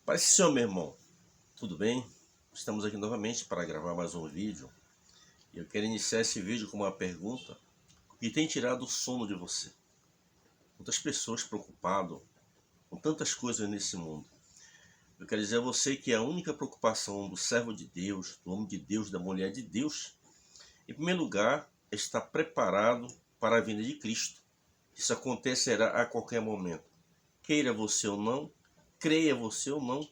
Pai Senhor, meu irmão, tudo bem? Estamos aqui novamente para gravar mais um vídeo. E eu quero iniciar esse vídeo com uma pergunta: o que tem tirado o sono de você? Muitas pessoas preocupadas com tantas coisas nesse mundo. Eu quero dizer a você que a única preocupação do servo de Deus, do homem de Deus, da mulher de Deus, em primeiro lugar, é estar preparado para a vinda de Cristo. Isso acontecerá a qualquer momento. Queira você ou não, creia você ou não,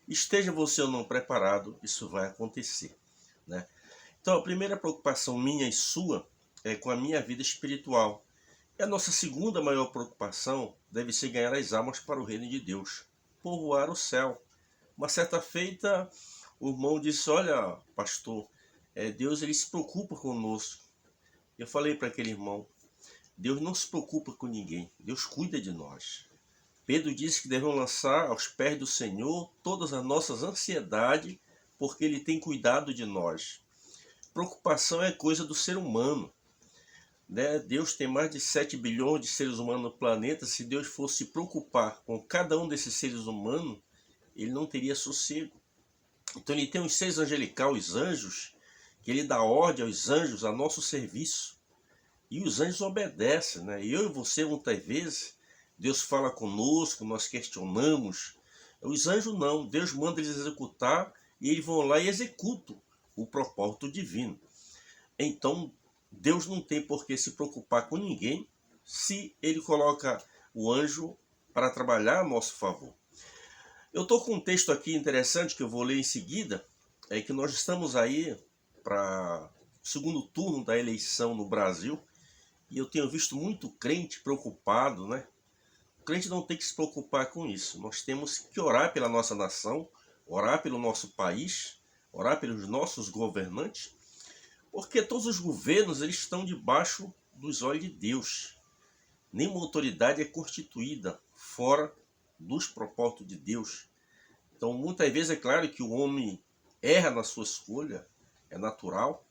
esteja você ou não preparado, isso vai acontecer, né? Então, a primeira preocupação minha e sua é com a minha vida espiritual. E a nossa segunda maior preocupação deve ser ganhar as almas para o reino de Deus, povoar o céu. Uma certa feita, o irmão disse: olha, pastor, Deus ele se preocupa conosco. Eu falei para aquele irmão: Deus não se preocupa com ninguém, Deus cuida de nós. Pedro disse que devemos lançar aos pés do Senhor todas as nossas ansiedades, porque Ele tem cuidado de nós. Preocupação é coisa do ser humano, né? Deus tem mais de 7 bilhões de seres humanos no planeta. Se Deus fosse se preocupar com cada um desses seres humanos, Ele não teria sossego. Então Ele tem os seres angelicais, os anjos, que Ele dá ordem aos anjos a nosso serviço. E os anjos obedecem, né? E eu e você, muitas vezes, Deus fala conosco, nós questionamos. Os anjos não, Deus manda eles executar e eles vão lá e executam o propósito divino. Então, Deus não tem por que se preocupar com ninguém se ele coloca o anjo para trabalhar a nosso favor. Eu estou com um texto aqui interessante que eu vou ler em seguida, é que nós estamos aí para o segundo turno da eleição no Brasil e eu tenho visto muito crente preocupado, né? O crente não tem que se preocupar com isso. Nós temos que orar pela nossa nação, orar pelo nosso país, orar pelos nossos governantes, porque todos os governos eles estão debaixo dos olhos de Deus. Nenhuma autoridade é constituída fora dos propósitos de Deus. Então, muitas vezes é claro que o homem erra na sua escolha, é natural,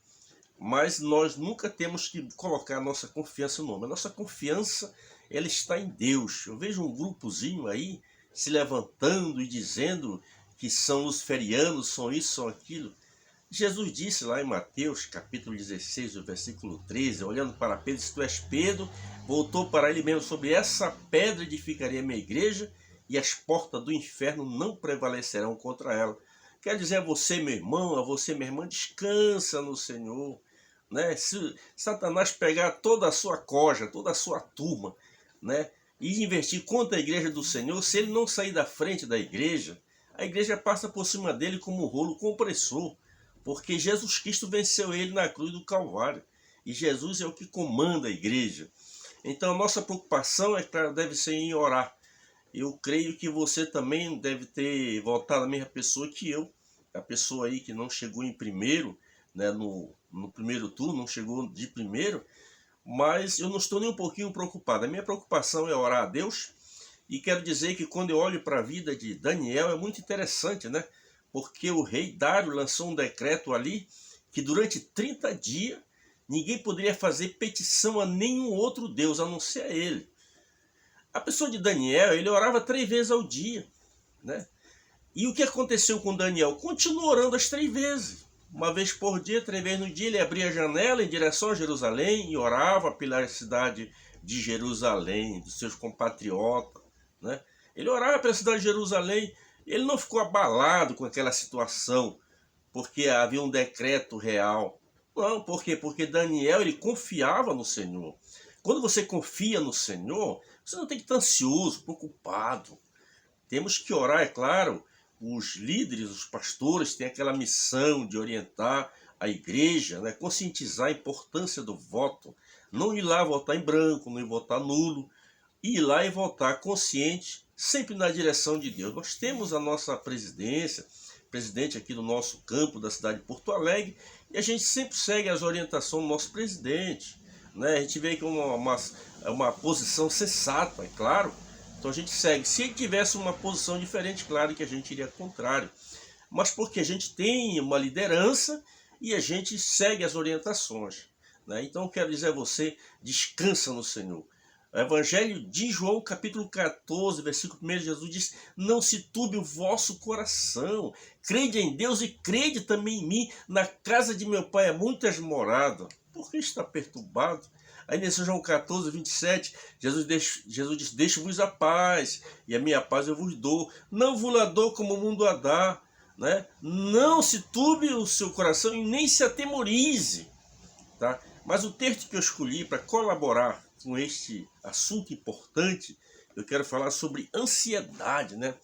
mas nós nunca temos que colocar a nossa confiança no homem. A nossa confiança ela está em Deus. Eu vejo um grupozinho aí se levantando e dizendo que são os ferianos, são isso, são aquilo. Jesus disse lá em Mateus, capítulo 16, versículo 13, olhando para Pedro: se tu és Pedro, voltou para ele mesmo: sobre essa pedra edificaria a minha igreja, e as portas do inferno não prevalecerão contra ela. Quer dizer a você, meu irmão, a você, minha irmã, descansa no Senhor, né? Se Satanás pegar toda a sua coja, toda a sua turma, né, e investir contra a igreja do Senhor, se ele não sair da frente da igreja, a igreja passa por cima dele como um rolo compressor, porque Jesus Cristo venceu ele na cruz do Calvário, e Jesus é o que comanda a igreja. Então a nossa preocupação, é claro, deve ser em orar. Eu creio que você também deve ter votado a mesma pessoa que eu, a pessoa aí que não chegou em primeiro, né, no primeiro turno, não chegou de primeiro, mas eu não estou nem um pouquinho preocupado. A minha preocupação é orar a Deus, e quero dizer que quando eu olho para a vida de Daniel é muito interessante, né? Porque o rei Dário lançou um decreto ali que durante 30 dias ninguém poderia fazer petição a nenhum outro Deus, a não ser a ele. A pessoa de Daniel, ele orava 3 vezes ao dia, né? E o que aconteceu com Daniel? Continuou orando as 3 vezes. Uma vez por dia, 3 vezes no dia, ele abria a janela em direção a Jerusalém e orava pela cidade de Jerusalém, dos seus compatriotas, né? Ele orava pela cidade de Jerusalém. Ele não ficou abalado com aquela situação, porque havia um decreto real. Não, por quê? Porque Daniel, ele confiava no Senhor. Quando você confia no Senhor, você não tem que estar ansioso, preocupado. Temos que orar, é claro. Os líderes, os pastores têm aquela missão de orientar a igreja, né? Conscientizar a importância do voto. Não ir lá votar em branco, não ir votar nulo. Ir lá e votar consciente, sempre na direção de Deus. Nós temos a nossa presidência, presidente aqui do nosso campo da cidade de Porto Alegre, e a gente sempre segue as orientações do nosso presidente, né? A gente vê que é uma posição sensata, é claro. Então a gente segue. Se ele tivesse uma posição diferente, claro que a gente iria contrário. Mas porque a gente tem uma liderança e a gente segue as orientações, né? Então quero dizer a você, descansa no Senhor. O Evangelho de João, capítulo 14, versículo 1, Jesus diz: não se turbe o vosso coração, crede em Deus e crede também em mim. Na casa de meu pai há muitas moradas. Por que está perturbado? Aí nesse João 14, 27, Jesus diz: deixo-vos a paz, e a minha paz eu vos dou. Não vos la dou como o mundo a dá. Né? Não se turbe o seu coração e nem se atemorize. Tá? Mas o texto que eu escolhi para colaborar com este assunto importante, eu quero falar sobre ansiedade, né?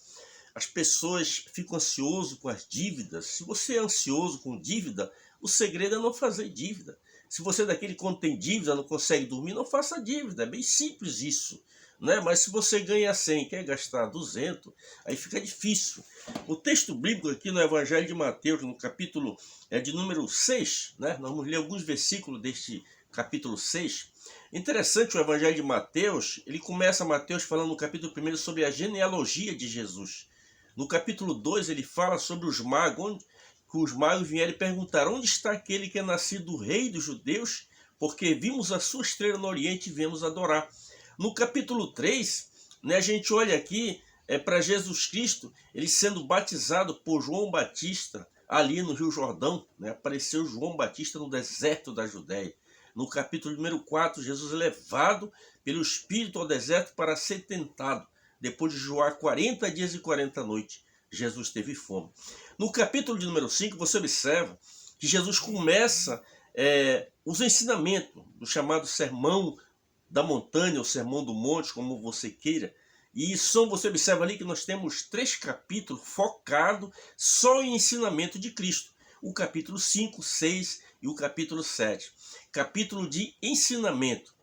As pessoas ficam ansiosas com as dívidas. Se você é ansioso com dívida, o segredo é não fazer dívida. Se você é daquele que quando tem dívida não consegue dormir, não faça dívida. É bem simples isso. Né? Mas se você ganha 100 e quer gastar 200, aí fica difícil. O texto bíblico aqui no Evangelho de Mateus, no capítulo de número 6, né? Nós vamos ler alguns versículos deste capítulo 6. Interessante, o Evangelho de Mateus, ele começa Mateus falando no capítulo 1 sobre a genealogia de Jesus. No capítulo 2 ele fala sobre os magos, que os magos vieram e perguntaram: onde está aquele que é nascido rei dos judeus? Porque vimos a sua estrela no Oriente e viemos adorar. No capítulo 3, né, a gente olha aqui para Jesus Cristo, ele sendo batizado por João Batista, ali no Rio Jordão, né, apareceu João Batista no deserto da Judéia. No capítulo número 4, Jesus é levado pelo Espírito ao deserto para ser tentado. Depois de jejuar 40 dias e 40 noites, Jesus teve fome. No capítulo de número 5, você observa que Jesus começa os ensinamentos do chamado Sermão da Montanha, ou Sermão do Monte, como você queira. E você observa ali que nós temos 3 capítulos focados só em ensinamento de Cristo. O capítulo 5, 6 e o capítulo 7. Capítulo de ensinamento.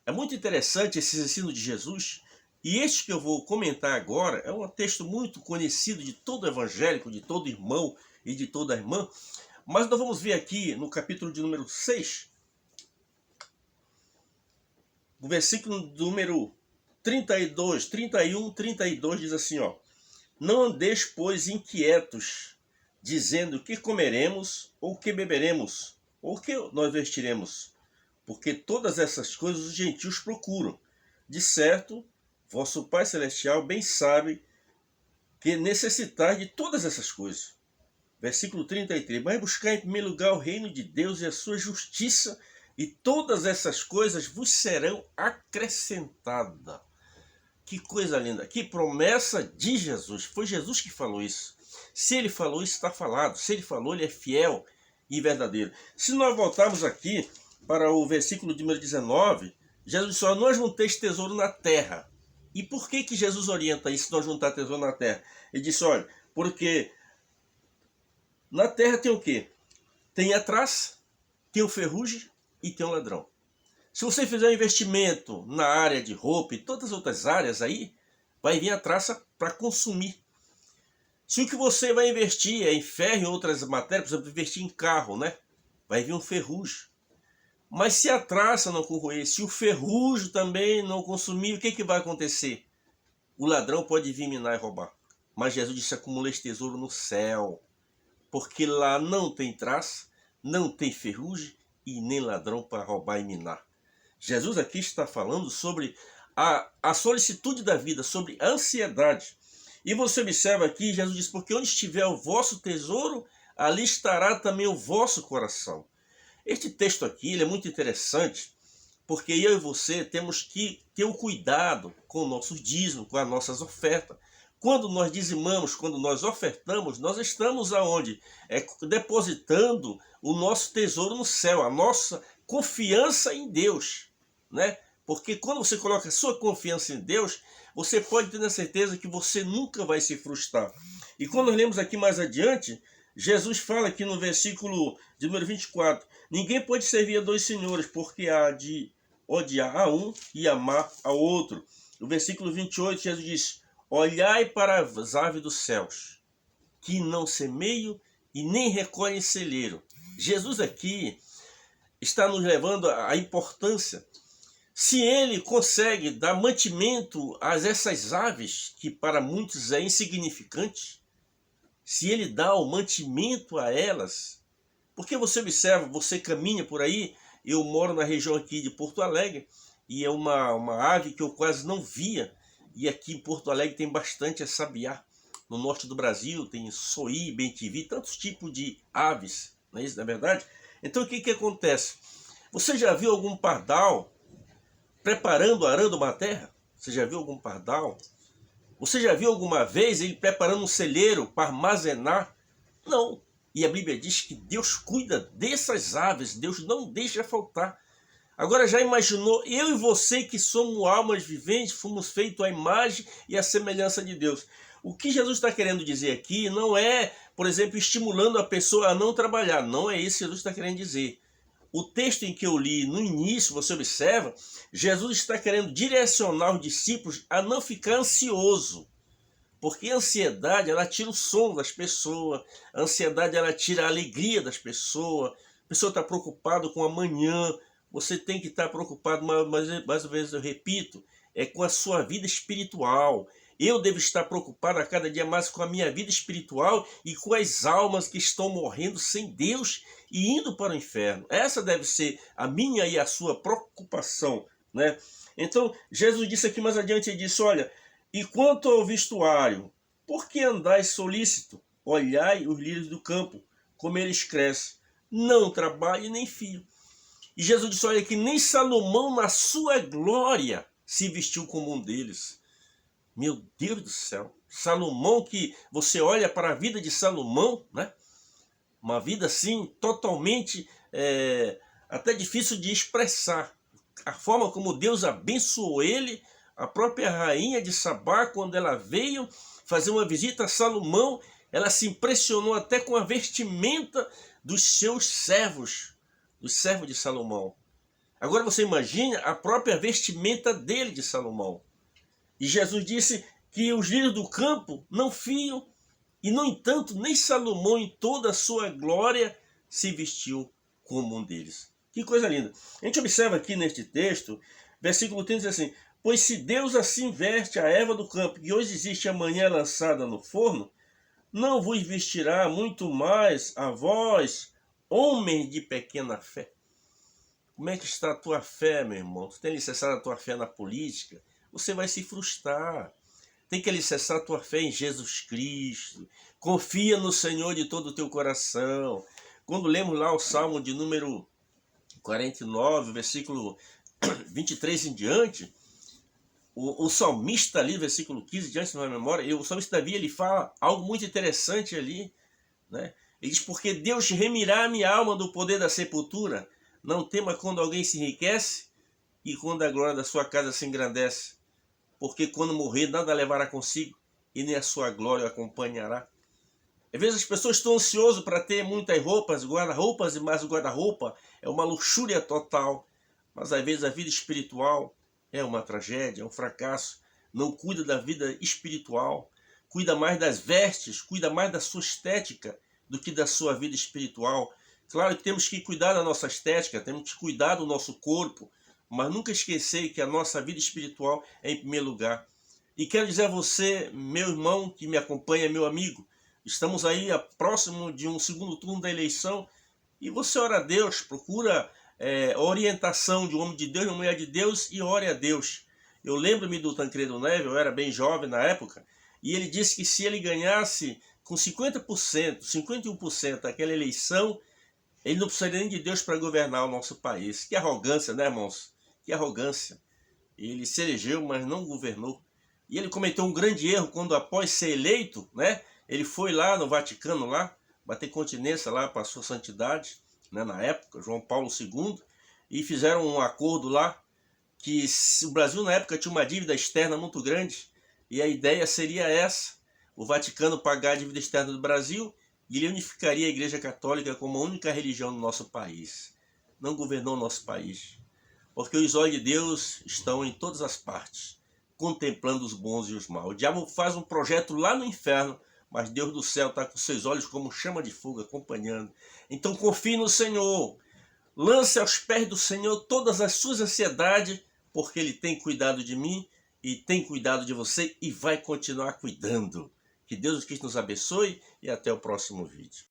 É muito interessante esse ensino de Jesus. E este que eu vou comentar agora é um texto muito conhecido de todo evangélico, de todo irmão e de toda irmã. Mas nós vamos ver aqui no capítulo de número 6, o versículo número 32, 31, 32 diz assim, ó: não andeis, pois, inquietos, dizendo que comeremos, ou que beberemos, ou que nós vestiremos, porque todas essas coisas os gentios procuram. De certo, vosso Pai Celestial bem sabe que necessitais de todas essas coisas. Versículo 33, mas buscai em primeiro lugar o reino de Deus e a sua justiça, e todas essas coisas vos serão acrescentadas. Que coisa linda, que promessa de Jesus. Foi Jesus que falou isso. Se ele falou, isso está falado. Se ele falou, ele é fiel e verdadeiro. Se nós voltarmos aqui para o versículo número 19, Jesus disse: não junteis tesouro na terra. E por que Jesus orienta isso, não juntar tesouro na terra? Ele disse: olha, porque na terra tem o quê? Tem a traça, tem o ferrugem e tem o ladrão. Se você fizer um investimento na área de roupa e todas as outras áreas aí, vai vir a traça para consumir. Se o que você vai investir é em ferro e outras matérias, por exemplo, investir em carro, né? Vai vir um ferrugem. Mas se a traça não corroer, se o ferrugem também não consumir, o que vai acontecer? O ladrão pode vir minar e roubar. Mas Jesus disse: acumula esse tesouro no céu, porque lá não tem traça, não tem ferrugem e nem ladrão para roubar e minar. Jesus aqui está falando sobre a solicitude da vida, sobre a ansiedade. E você observa aqui, Jesus diz: porque onde estiver o vosso tesouro, ali estará também o vosso coração. Este texto aqui ele é muito interessante, porque eu e você temos que ter o cuidado com o nosso dízimo, com as nossas ofertas. Quando nós dizimamos, quando nós ofertamos, nós estamos aonde? Depositando o nosso tesouro no céu, a nossa confiança em Deus, né? Porque quando você coloca a sua confiança em Deus, você pode ter a certeza que você nunca vai se frustrar. E quando nós lemos aqui mais adiante, Jesus fala aqui no versículo de número 24, ninguém pode servir a 2 senhores, porque há de odiar a um e amar ao outro. No versículo 28, Jesus diz: olhai para as aves dos céus, que não semeiam e nem recolhem celeiro. Jesus aqui está nos levando à importância. Se ele consegue dar mantimento a essas aves, que para muitos é insignificante, se ele dá o mantimento a elas, porque você observa, você caminha por aí, eu moro na região aqui de Porto Alegre, e é uma ave que eu quase não via. E aqui em Porto Alegre tem bastante sabiá. No norte do Brasil tem soí, bem-te-vi, tantos tipos de aves, não é isso, na verdade? Então o que que acontece? Você já viu algum pardal preparando, arando uma terra? Você já viu algum pardal? Você já viu alguma vez ele preparando um celeiro para armazenar? Não. E a Bíblia diz que Deus cuida dessas aves, Deus não deixa faltar. Agora já imaginou, eu e você que somos almas viventes, fomos feitos à imagem e à semelhança de Deus. O que Jesus está querendo dizer aqui não é, por exemplo, estimulando a pessoa a não trabalhar. Não é isso que Jesus está querendo dizer. O texto em que eu li no início, você observa, Jesus está querendo direcionar os discípulos a não ficar ansioso. Porque a ansiedade, ela tira o sono das pessoas, a ansiedade, ela tira a alegria das pessoas, a pessoa está preocupada com amanhã, você tem que estar preocupado, mais uma vez eu repito, é com a sua vida espiritual. Eu devo estar preocupado a cada dia mais com a minha vida espiritual e com as almas que estão morrendo sem Deus e indo para o inferno. Essa deve ser a minha e a sua preocupação, né? Então, Jesus disse aqui mais adiante, ele disse, olha, e quanto ao vestuário, por que andais solícito? Olhai os lírios do campo, como eles crescem, não trabalhem nem fiam. E Jesus disse, olha, que nem Salomão na sua glória se vestiu como um deles. Meu Deus do céu, Salomão, que você olha para a vida de Salomão, né? Uma vida assim, totalmente, até difícil de expressar. A forma como Deus abençoou ele, a própria rainha de Sabá, quando ela veio fazer uma visita a Salomão, ela se impressionou até com a vestimenta dos seus servos de Salomão. Agora você imagina a própria vestimenta dele, de Salomão. E Jesus disse que os lírios do campo não fiam, e no entanto, nem Salomão em toda a sua glória se vestiu como um deles. Que coisa linda. A gente observa aqui neste texto, versículo 30 diz assim, pois se Deus assim veste a erva do campo, que hoje existe amanhã é lançada no forno, não vos vestirá muito mais a vós, homens de pequena fé. Como é que está a tua fé, meu irmão? Você tem alicerçado a tua fé na política? Você vai se frustrar. Tem que alicerçar a tua fé em Jesus Cristo. Confia no Senhor de todo o teu coração. Quando lemos lá o Salmo de número 49, versículo 23 em diante, o salmista ali, versículo 15, diante da memória, o salmista Davi, ele fala algo muito interessante ali, né? Ele diz, porque Deus remirá a minha alma do poder da sepultura. Não tema quando alguém se enriquece e quando a glória da sua casa se engrandece. Porque quando morrer, nada levará consigo e nem a sua glória o acompanhará. Às vezes as pessoas estão ansiosas para ter muitas roupas, guarda-roupas e mais o guarda-roupa é uma luxúria total. Mas às vezes a vida espiritual é uma tragédia, é um fracasso. Não cuida da vida espiritual, cuida mais das vestes, cuida mais da sua estética do que da sua vida espiritual. Claro que temos que cuidar da nossa estética, temos que cuidar do nosso corpo, mas nunca esquecer que a nossa vida espiritual é em primeiro lugar. E quero dizer a você, meu irmão que me acompanha, meu amigo, estamos aí próximo de um segundo turno da eleição e você ora a Deus, procura a orientação de um homem de Deus, de uma mulher de Deus e ore a Deus. Eu lembro-me do Tancredo Neves, eu era bem jovem na época, e ele disse que se ele ganhasse com 50%, 51% aquela eleição, ele não precisaria nem de Deus para governar o nosso país. Que arrogância, né, irmãos? Que arrogância. Ele se elegeu, mas não governou. E ele cometeu um grande erro quando, após ser eleito, né, ele foi lá no Vaticano, lá, bater continência lá para a sua santidade, né, na época, João Paulo II, e fizeram um acordo lá, que o Brasil na época tinha uma dívida externa muito grande, e a ideia seria essa, o Vaticano pagar a dívida externa do Brasil, e ele unificaria a Igreja Católica como a única religião no nosso país. Não governou o nosso país. Porque os olhos de Deus estão em todas as partes, contemplando os bons e os maus. O diabo faz um projeto lá no inferno, mas Deus do céu está com seus olhos como chama de fogo acompanhando. Então confie no Senhor. Lance aos pés do Senhor todas as suas ansiedades, porque Ele tem cuidado de mim e tem cuidado de você e vai continuar cuidando. Que Deus Cristo nos abençoe e até o próximo vídeo.